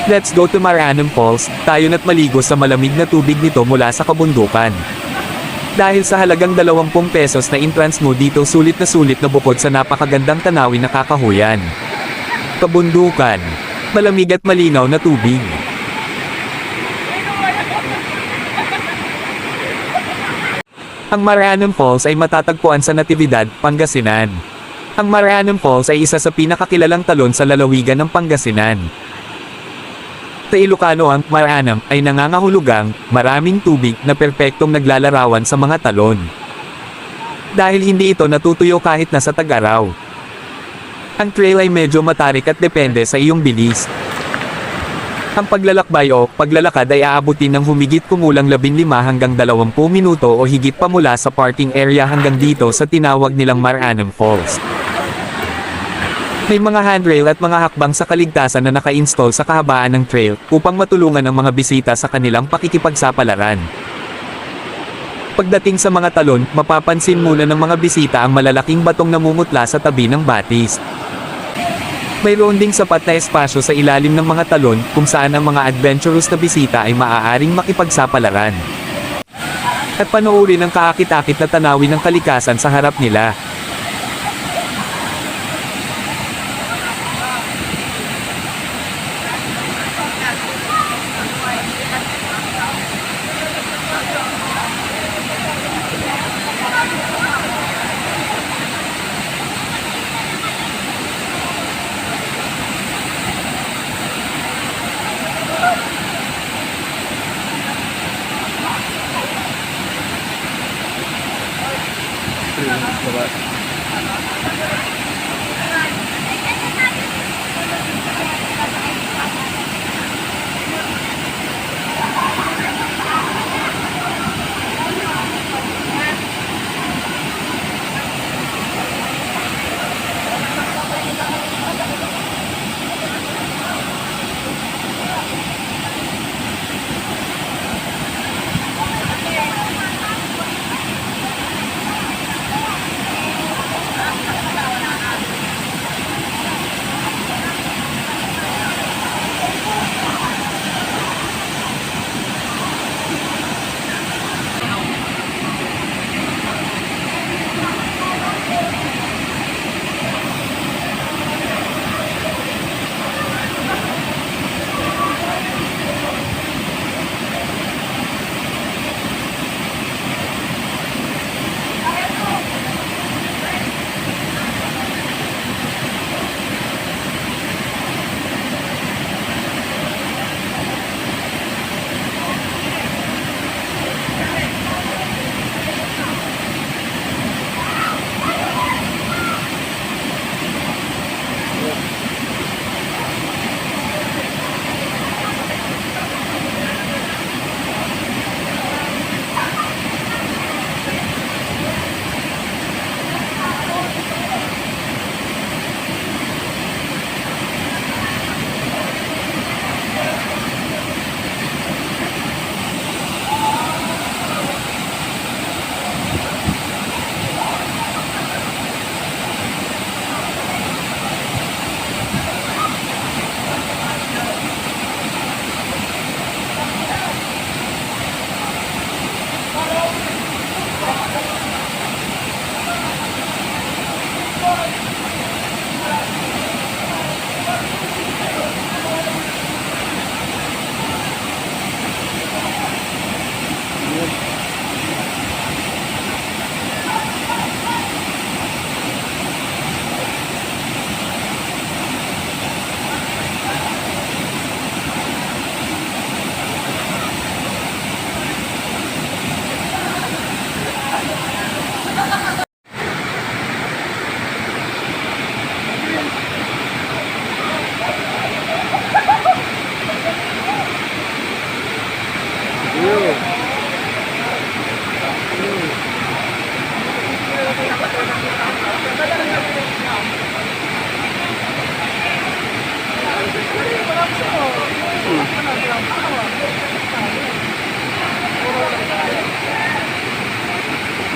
Let's go to Marianum Falls, tayo na't maligo sa malamig na tubig nito mula sa kabundukan. Dahil sa halagang 20 pesos na entrance mo dito, sulit na bukod sa napakagandang tanawin na kakahuyan. Kabundukan, malamig at malinaw na tubig. Ang Marianum Falls ay matatagpuan sa Natividad, Pangasinan. Ang Marianum Falls ay isa sa pinakakilalang talon sa lalawigan ng Pangasinan. Sa Ilocano, ang Marianum ay nangangahulugang maraming tubig na perpektong naglalarawan sa mga talon. Dahil hindi ito natutuyo kahit nasa tag-araw. Ang trail ay medyo matarik at depende sa iyong bilis. Ang paglalakbay o paglalakad ay aabutin ng humigit kumulang 15 hanggang 20 minuto o higit pa mula sa parking area hanggang dito sa tinawag nilang Marianum Falls. May mga handrail at mga hakbang sa kaligtasan na naka-install sa kahabaan ng trail upang matulungan ang mga bisita sa kanilang pakikipagsapalaran. Pagdating sa mga talon, mapapansin muna ng mga bisita ang malalaking batong namumutla sa tabi ng batis. Mayroon ding sapat na espasyo sa ilalim ng mga talon kung saan ang mga adventurous na bisita ay maaaring makipagsapalaran. At panoorin ang kaakit-akit na tanawin ng kalikasan sa harap nila.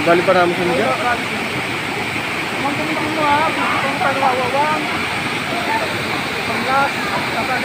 Bali pa namin sa mga. Mangkong mo ha, kung pagwawawang. Panglas, kapag